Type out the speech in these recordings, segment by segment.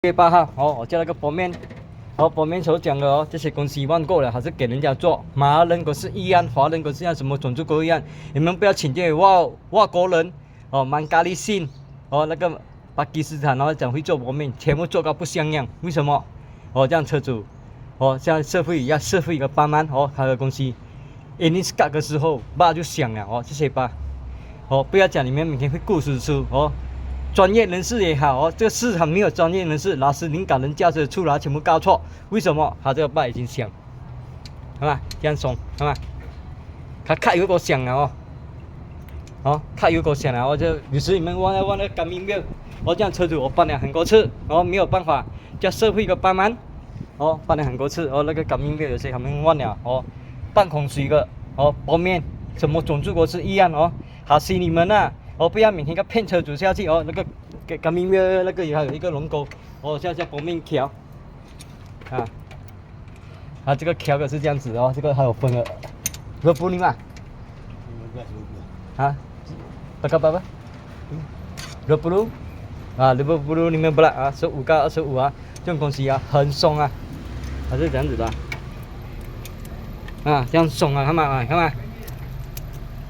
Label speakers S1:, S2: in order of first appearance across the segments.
S1: 8月8号哦，我叫那个薄面，薄面所讲的哦，这些公司忘过了，还是给人家做。马来人都是一样，华人都是一样，什么种族都一样。你们不要请这外国人哦，曼咖喱信哦，那个巴基斯坦然后讲会做薄面，全部做到不像样。为什么？哦，这样车主哦，像社会要社会一个帮忙哦，他的公司，你是干的时候，爸就想了哦，这些爸哦，不要讲你们每天会顾输出哦。专业人士也好哦，这个市场没有专业人士，老师灵感人驾驶出来全部搞错，为什么？他这个爸已经想，好吧，这样松，好吧，他开油锅响了哦，开油锅响了，我就有时你们忘了干明面，这样车主我搬了很多次，没有办法，叫社会一个帮忙，搬了很多次，那个干明面有些他们忘了半桶水的薄面，什么种族都是一样好心你们啊。不要每天个骗车主下去那个干明面那个也还有一个龙沟像薄面条这个条的是这样子这个还有分的，热布林嘛berapa热布鲁热布鲁15belas 15到25这种东西很松它是这样子的这样松看嘛看嘛。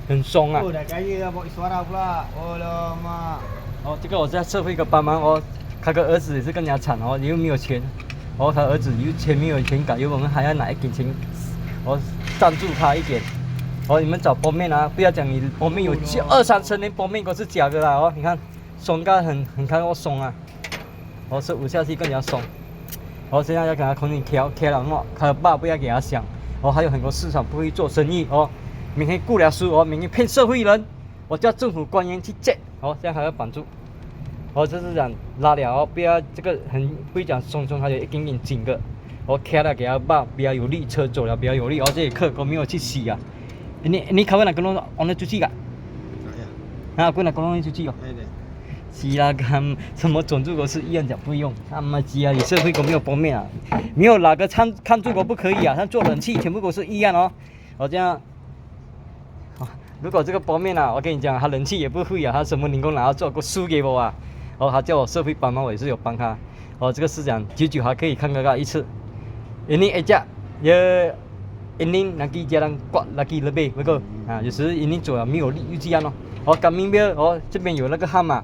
S1: 很松这个我在社会一个帮忙他个儿子也是更加惨又没有钱他儿子有钱没有钱搞，我们还要拿一点钱赞助他一点你们找薄面不要讲你薄面有2-3年薄面都是假的啦你看松干很看松是5下去更加松现在要给他空气调了他的爸不要给他想还有很多市场不会做生意明天雇了书明天骗社会人我叫政府官员去接这样还要绑住这是讲拉了不要这个很不会讲松还有一点点紧的开了给他爸比较有力，车走了比较有力这些客都没有去洗你考完了跟我on出去跟我弄出去是啦，看什么种族都是一样讲不用，他妈鸡你社会都没有薄面没有哪个看住都不可以像做冷气全部都是一样这样如果这个薄面我跟你讲他冷气也不会他什么人工拿做过输给我他叫我社会帮忙我也是有帮他这个市长久还可以看一次ini ejak ya ini nanti jarang kuat lagi lebih betul有时ini做了没有力又这样干明面这边有那个ham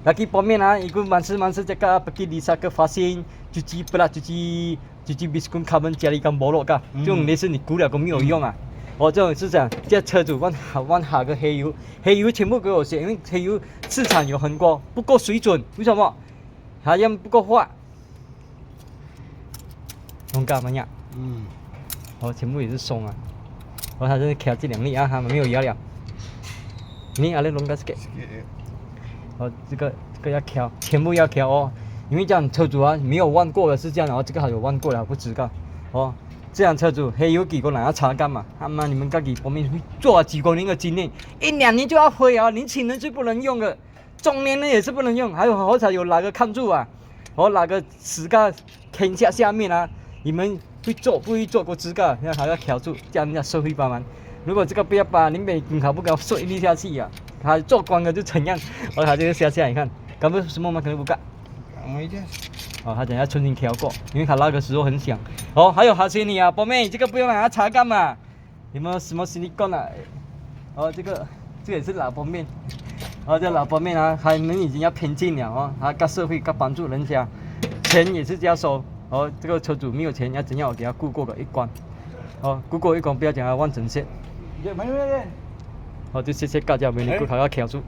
S1: lagi薄面ikut mansa cakap pergi di saka fasin cuci pula cuci biskut kamen carikan bolok这种类似你估了都没有用这种是讲这车主问下个黑油全部给我写，因为黑油市场有很多不够水准，为什么？还要不够滑，龙干嘛呀？全部也是松它是开这2粒他们没有压了。你阿那龙干是给？这个要挑，全部要挑因为这样车主没有问过的是这样这个还有问过了不知道这样车主黑油几个人要查干嘛？他妈你们自己薄面会做几多年的经验，1-2年就要毁年轻人是不能用的，中年人也是不能用，还有好彩有哪个看住哪个死个天下面你们会做不会做过知道，还要挑住，这样人家社会帮忙。如果这个不要把你每考不搞说一粒下去他做官的就怎样，他这个下你看，干不什么吗？可能不干。他等下重新调过，因为他那个时候很响。还有哈西尼薄面这个不用让他查干嘛？有没有什么实力干这个也是老薄面，这老薄面他们已经要偏进了他跟社会跟帮助人家，钱也是这样收这个车主没有钱要怎样我给他顾过个一关顾过一关不要讲他万整线。就谢谢大家，明天顾他要调住。